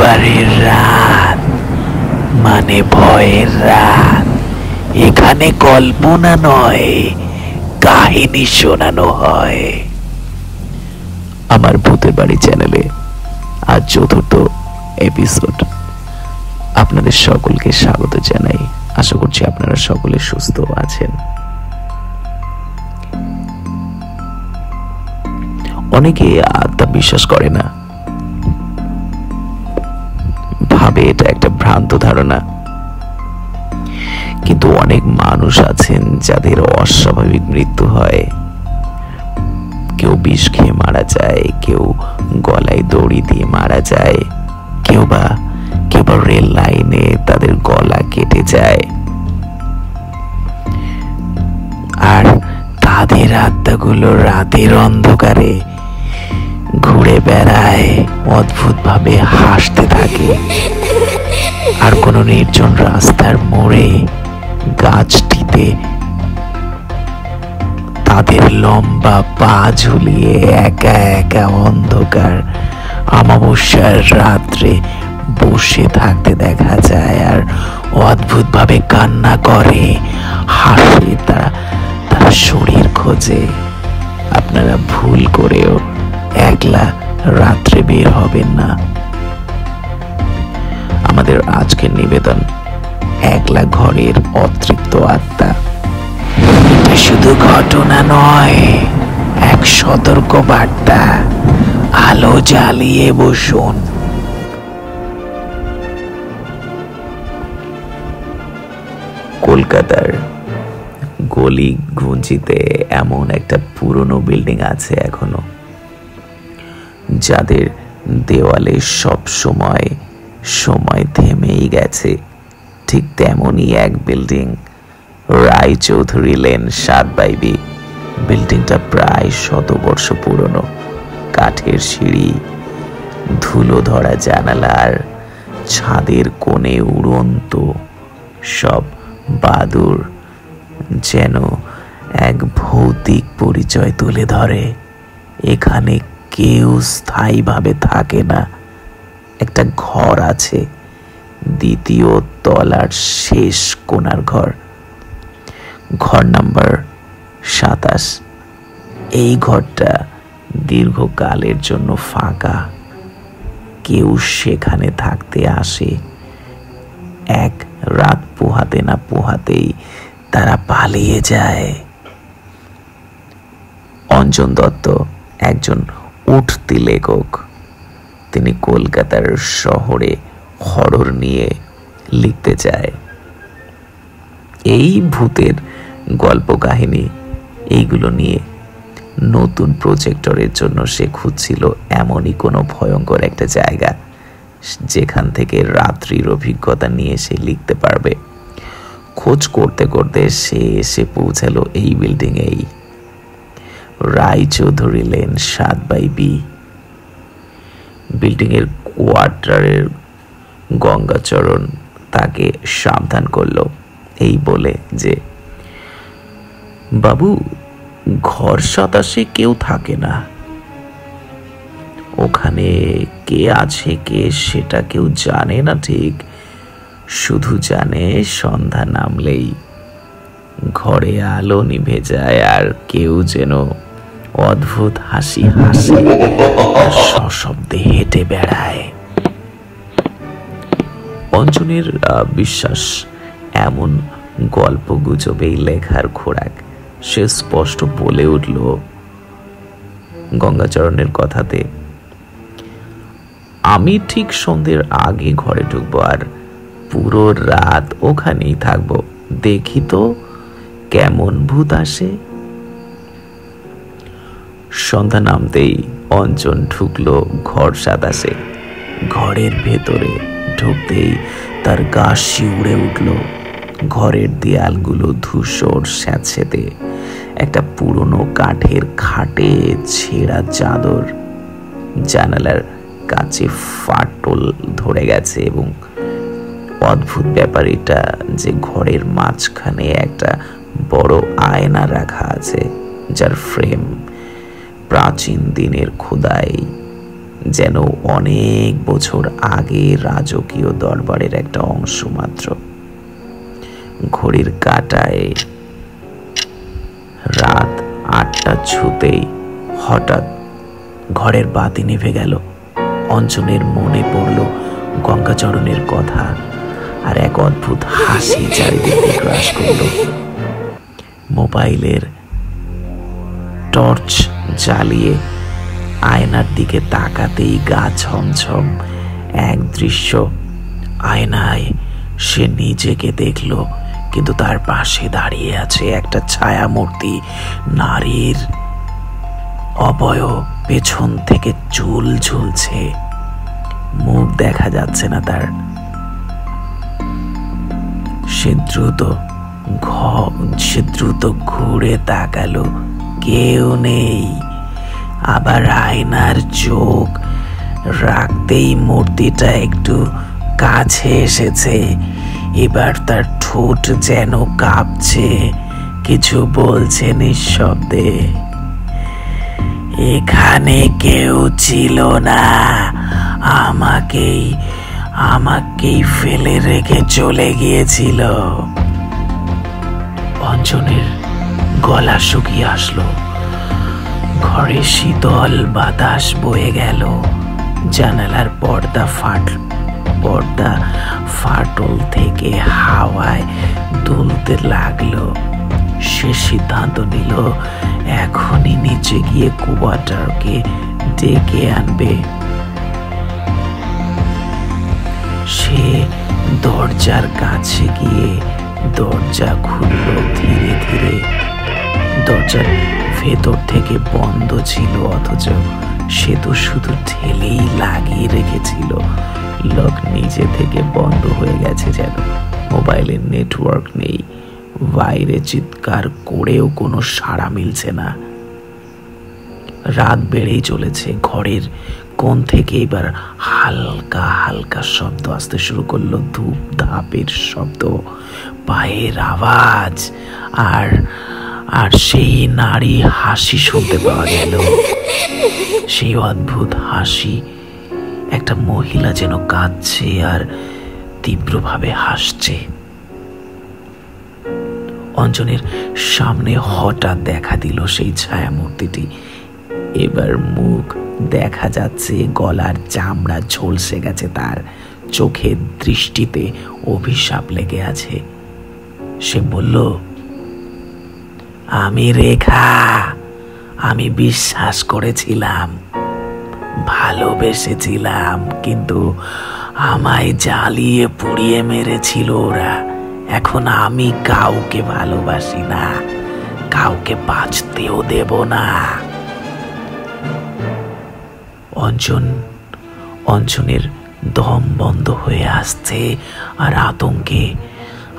রবিবারের রাত মানে ভয়ের রাত। এখানে কল্পনা নয়, কাহিনী শোনানো হয়। আমার ভূতের বাড়ি চ্যানেলে আজ ৪র্থ এপিসোড। আপনাদের সকলকে স্বাগত জানাই। আশা করছি আপনারা সকলে সুস্থ আছেন। অনেকে আত্মা বিশ্বাস করে না, ভাবে এটা একটা ভ্রান্ত ধারণা। কিন্তু অনেক মানুষ আছেন যাদের অস্বাভাবিক মৃত্যু হয়। কেউ বিষ খেয়ে মারা যায়, কেউ গলায় দড়ি দিয়ে মারা যায়, কেউ বা রেল লাইনে তাদের গলা কেটে যায়। আর তাদের আত্মাগুলো রাতের অন্ধকারে ঘুরে বেড়ায়, অদ্ভুত ভাবে হাসতে থাকে। আর কোনো নির্জন রাস্তার মোড়ে গাছটিতে তাদের লম্বা পা ঝুলিয়ে একা একা অন্ধকার অমাবস্যার রাত্রে বসে থাকতে দেখা যায়। আর অদ্ভুত ভাবে কান্না করে, হাসে, তারা শরীর খোঁজে। আপনারা ভুল করেও একলা রাত্রে বের হবেন না। আমাদের আজকের নিবেদন, একলা ঘরের অতৃপ্ত আত্মা। এটা শুধু ঘটনা নয়, এক সতর্ক বার্তা। আলো জ্বালিয়ে বসুন। কলকাতার গলি গুঞ্জিতে এমন একটা পুরনো বিল্ডিং আছে এখনো, যাদের দেওয়ালে সব সময় থেমেই গেছে। ঠিক তেমনই এক বিল্ডিং, রায়চৌধুরী লেন ৭/বি। বিল্ডিংটা প্রায় ১০০ বর্ষ পুরনো। কাঠের সিঁড়ি, ধুলো ধরা জানালা আর ছাদের কোণে উড়ন্ত সব বাদুড় যেন এক ভৌতিক পরিচয় তুলে ধরে। এখানে কেউ স্থায়ীভাবে থাকে না। একটা ঘর আছে, দ্বিতীয় তলার শেষ কোণার ঘর নাম্বার ২৭। এই ঘরটা দীর্ঘকালের জন্য ফাঁকা। কেউ সেখানে থাকতে আসে। এক রাত পোহাতে না পোহাতেই তারা পালিয়ে যায়। অঞ্জন দত্ত একজন উঠতি লেখক। তিনি কলকাতার শহরে হরর নিয়ে লিখতে চায়। এই ভূতের গল্প কাহিনী এইগুলো নিয়ে নতুন প্রজেক্টরের জন্য সে খুঁজছিল এমনই কোনো ভয়ঙ্কর একটা জায়গা, যেখান থেকে রাত্রির অভিজ্ঞতা নিয়ে সে লিখতে পারবে। খোঁজ করতে করতে সে এসে পৌঁছালো এই বিল্ডিংয়েই, রায়চৌধুরী লেন ৭/বি। বিল্ডিংয়ের কোয়ার্টারের গঙ্গাচরণ তাকে সাবধান করলো, এই বলে যে, বাবু, ঘর ২৭-এ কেউ থাকে না। ওখানে কে আছে কে সেটা কেউ জানে না ঠিক, শুধু জানে সন্ধ্যা নামলেই ঘরে আলো নিভে যায় আর কেউ যেন অদ্ভুত হাসি হাসে, সশব্দে হেঁটে বেড়ায়। অঞ্জনের বিশ্বাস এমন গল্প গুজবেই লেখার খোরাক। সে স্পষ্ট বলে উঠল গঙ্গাচরণের কথাতে, আমি ঠিক সন্ধ্যের আগে ঘরে ঢুকবো আর পুরো রাত ওখানেই থাকবো, দেখি তো কেমন ভূত আসে। সন্ধ্যা নামতেই অঞ্জন ঢুকলো ঘর ২৭-এ। ঘরের ভেতরে ঢুকতেই তার গা শিউরে উঠল। ঘরের দেয়ালগুলো ধূসর স্যাঁতসেঁতে। একটা পুরনো কাঠের খাটে ছেঁড়া চাদর, জানালার কাছে ফাটল ধরে গেছে। এবং অদ্ভুত ব্যাপার এটা যে ঘরের মাঝখানে একটা বড় আয়না রাখা আছে, যার ফ্রেম প্রাচীন দিনের খোদাই, যেন অনেক বছর আগে রাজকীয় দরবারের একটা অংশ মাত্র। ঘড়ির কাঁটায় রাত 8টা ছুতেই হঠাৎ ঘরের বাতি নিভে গেল। অঞ্জনের মনে পড়ল গঙ্গাচরণের কথা, আর এক অদ্ভুত হাসি চারিদিকে গ্রাস করল। মোবাইলের টর্চ জ্বালিয়ে আয়নার দিকে তাকাতেই গা ছমছম এক দৃশ্য। আয়নায় সে নিজেকে দেখল, কিন্তু তার পাশে দাঁড়িয়ে আছে একটা ছায়া মূর্তি। নারীর অবয়ব, পেছন থেকে চুল ঝুলছে, মুখ দেখা যাচ্ছে না তার। সে দ্রুত ঘুরে তাকালো, কেউ নেই। আবার আয়নার চোখ রাখতেই মূর্তিটা একটু কাছে এসেছে। এবার তার ঠোঁট যেন কাঁপছে, কিছু বলছে নিঃশব্দে। এখানে কেউ ছিল না, আমাকেই ফেলে রেখে চলে গিয়েছিল। অঞ্জনের গলা শুকিয়ে আসলো। ঘরে শীতল বাতাস বয়ে গেল। জানালার পর্দা ফাটল থেকে হাওয়ায় দুলতে লাগলো। সে সিদ্ধান্ত নিল এখনই নিচে গিয়ে কুয়াটারকে ডেকে আনবে। সে দরজার কাছে গিয়ে দরজা খুলল ধীরে ধীরে। দরজার ভেতর থেকে বন্ধ ছিল, অথচ সে তো শুধু ঠেলেই লাগিয়ে রেখেছিল। লক নিজে থেকে বন্ধ হয়ে গেছে যেন। মোবাইলের নেটওয়ার্ক নেই, বাইরে চিৎকার করেও কোনো সাড়া মিলছে না। রাত বেড়েই চলেছে। ঘরের কোণ থেকে এবার হালকা হালকা শব্দ আসতে শুরু করলো, ধূপ ধাপের শব্দ, পায়ের আওয়াজ, আর সেই নারী হাসি শুনতে পাওয়া গেল। সেই অদ্ভুত হাসি, একটা মহিলা যেন কাঁদছে আর তীব্রভাবে হাসছে। অঞ্জনের সামনে হঠাৎ দেখা দিল সেই ছায়া মূর্তিটি। এবার মুখ দেখা যাচ্ছে, গলার চামড়া ঝলসে গেছে তার, চোখের দৃষ্টিতে অভিশাপ লেগে আছে। সে বলল, আমি রেখা, আমি বিশ্বাস করেছিলাম, ভালোবেসেছিলাম, কিন্তু আমায় জ্বালিয়ে পুড়িয়ে মেরেছিল ওরা। এখন আমি কাউকে ভালোবাসি না, কাউকে বাঁচতেও দেব না। অঞ্জনের দম বন্ধ হয়ে আসছে, আর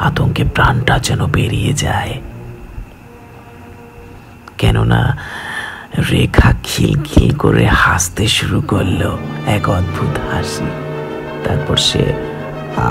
আতঙ্কে প্রাণটা যেন বেরিয়ে যায়। কেননা রেখা খিলখিল করে হাসতে শুরু করলো, এক অদ্ভুত হাসি। তারপর সে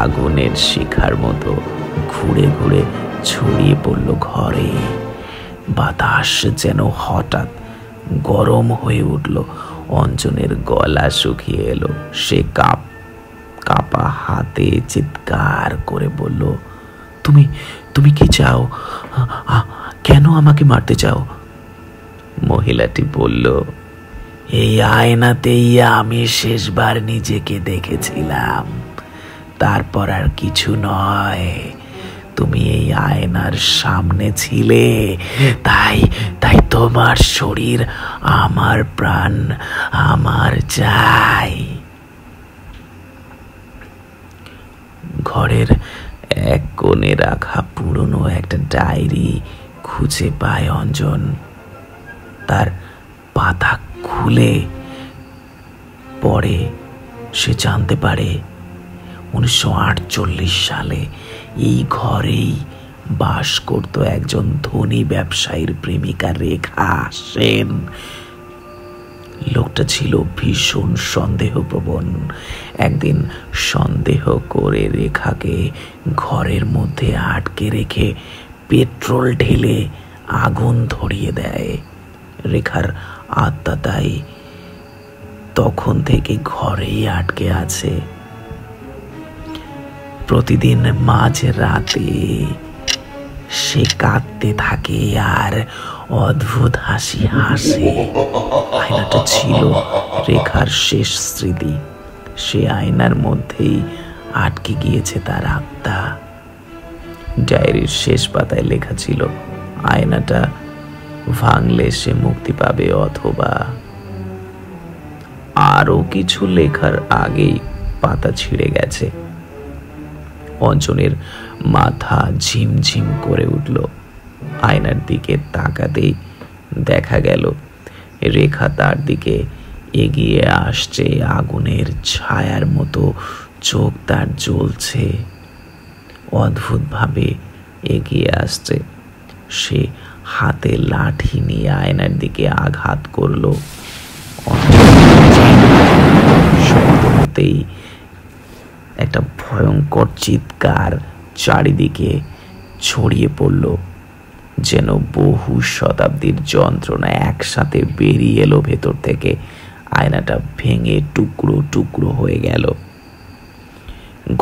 আগুনের শিখার মতো ঘুরে ঘুরে ছড়িয়ে পড়ল ঘরে। বাতাস যেন হঠাৎ গরম হয়ে উঠল। অঞ্জনের গলা শুকিয়ে এলো। সে কাপা হাতে চিৎকার করে বলল, তুমি কি চাও? কেন আমাকে মারতে চাও? মহিলাটি বলল, এই আয়নাতেই আমি শেষবার নিজেকে দেখেছিলাম, তারপর আর কিছু নয়। তুমি এই আয়নার সামনে ছিলে, তাই তোমার শরীর, আমার প্রাণ, আমার চাই। ঘরের এক কোণে রাখা পুরনো একটা ডায়েরি খুঁজে পায় অঞ্জন। তার পাতা খুলে পড়ে সে জানতে পারে 1948 সালে এই ঘরেই বাস করত একজন ধনী ব্যবসায়ীর প্রেমিকা রেখা সেন। লোকটা ছিল ভীষণ সন্দেহপ্রবণ। একদিন সন্দেহ করে রেখাকে ঘরের মধ্যে আটকে রেখে পেট্রোল ঢেলে আগুন ধরিয়ে দেয়। রেখার আত্মা তাই তখন থেকে ঘরেই আটকে আছে। প্রতিদিন মাঝ রাতে সে কাঁদতে থাকে আর অদ্ভুত হাসি হাসে। আয়নাটা ছিল রেখার শেষ স্মৃতি। সে আয়নার মধ্যেই আটকে গিয়েছে তার আত্মা। ডায়েরির শেষ পাতায় লেখা ছিল, আয়নাটা ভাঙলে সে মুক্তি পাবে, অথবা আরো কিছু লেখার আগেই পাতা ছিঁড়ে গেছে। অঞ্জনের মাথা ঝিমঝিম করে উঠল। আয়নার দিকে তাকাতেই দেখা গেল রেখা তার দিকে এগিয়ে আসছে। আগুনের ছায়ার মতো চোখ তার জ্বলছে, অদ্ভুতভাবে এগিয়ে আসছে। সে হাতে লাঠি নিয়ে আয়নার দিকে আঘাত করলো। শব্দতেই একটা ভয়ঙ্কর চিৎকার চারিদিকে ছড়িয়ে পড়ল, যেন বহু শতাব্দীর যন্ত্রণা একসাথে বেরিয়ে এলো ভেতর থেকে। আয়নাটা ভেঙে টুকরো টুকরো হয়ে গেল।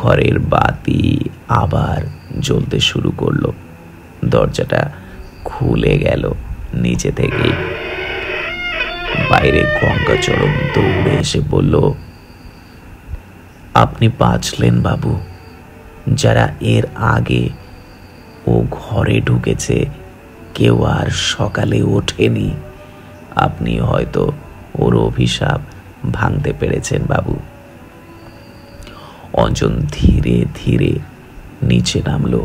ঘরের বাতি আবার জ্বলতে শুরু করলো। দরজাটা খুলে গেল নিচে থেকেই। বাইরে গঙ্গাচরণ দৌড়ে এসে বলল, আপনি বাঁচলেন বাবু। যারা এর আগে ও ঘরে ঢুকেছে কেউ আর সকালে ওঠেনি। আপনি হয়তো ওর অভিশাপ ভাঙতে পেরেছেন বাবু। অঞ্জন ধীরে ধীরে নিচে নামলো।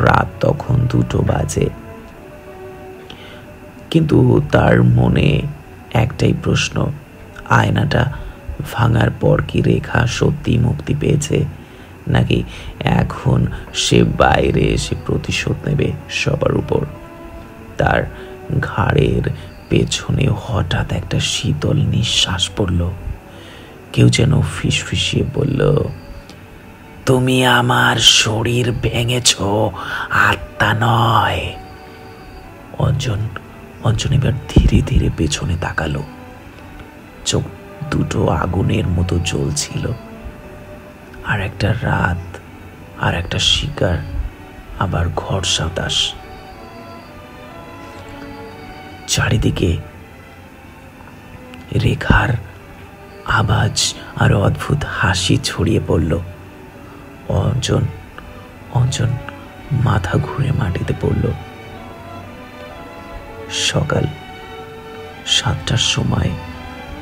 রাত তখন 2টো বাজে, কিন্তু তার মনে একটাই প্রশ্ন, আয়নাটা ভাঙার পর কি রেখা সত্যি মুক্তি পেয়েছে, নাকি এখন সে বাইরে এসে প্রতিশোধ নেবে সবার উপর? তার ঘাড়ের পেছনে হঠাৎ একটা শীতল নিঃশ্বাস পড়ল। কেউ যেন ফিসফিসিয়ে বলল, তুমি আমার শরীর ভেঙেছ, আত্মা নয়। অঞ্জন এবার ধীরে ধীরে পেছনে তাকালো। চোখ দুটো আগুনের মতো জ্বলছিল। আর একটা রাত, আর একটা শিকার, আবার ঘর সাতাশ। চারিদিকে রেখার আওয়াজ আর অদ্ভুত হাসি ছড়িয়ে পড়ল। অঞ্জন মাথা ঘুরে মাটিতে পড়ল। সকাল 7টার সময়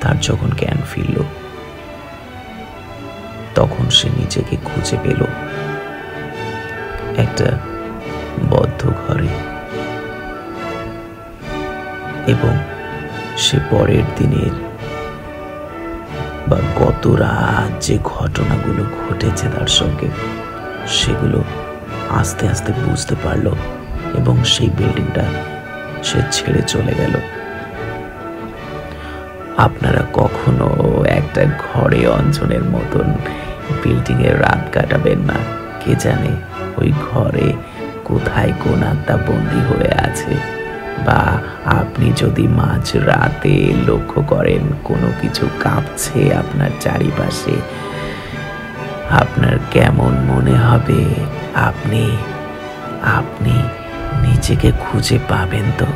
তার যখন জ্ঞান ফিরল, তখন সে নিজেকে খুঁজে পেল একটা বদ্ধ ঘরে। এবং সে পরের দিনের বা গত রাত যে ঘটনাগুলো ঘটেছে তার সঙ্গে, সেগুলো আস্তে আস্তে বুঝতে পারল এবং সেই বিল্ডিংটা সে ছেড়ে চলে গেল। আপনারা কখনো একটা ঘরে অঞ্জনের মতন বিল্ডিংয়ে রাত কাটাবেন না। কে জানে ওই ঘরে কোথায় কোন আত্মা বন্দী হয়ে আছে। বা আপনি যদি মাঝ রাতে লক্ষ্য করেন কোনো কিছু কাঁপছে আপনার চারিপাশে, আপনার কেমন মনে হবে? আপনি নিজেকে খুঁজে পাবেন তো?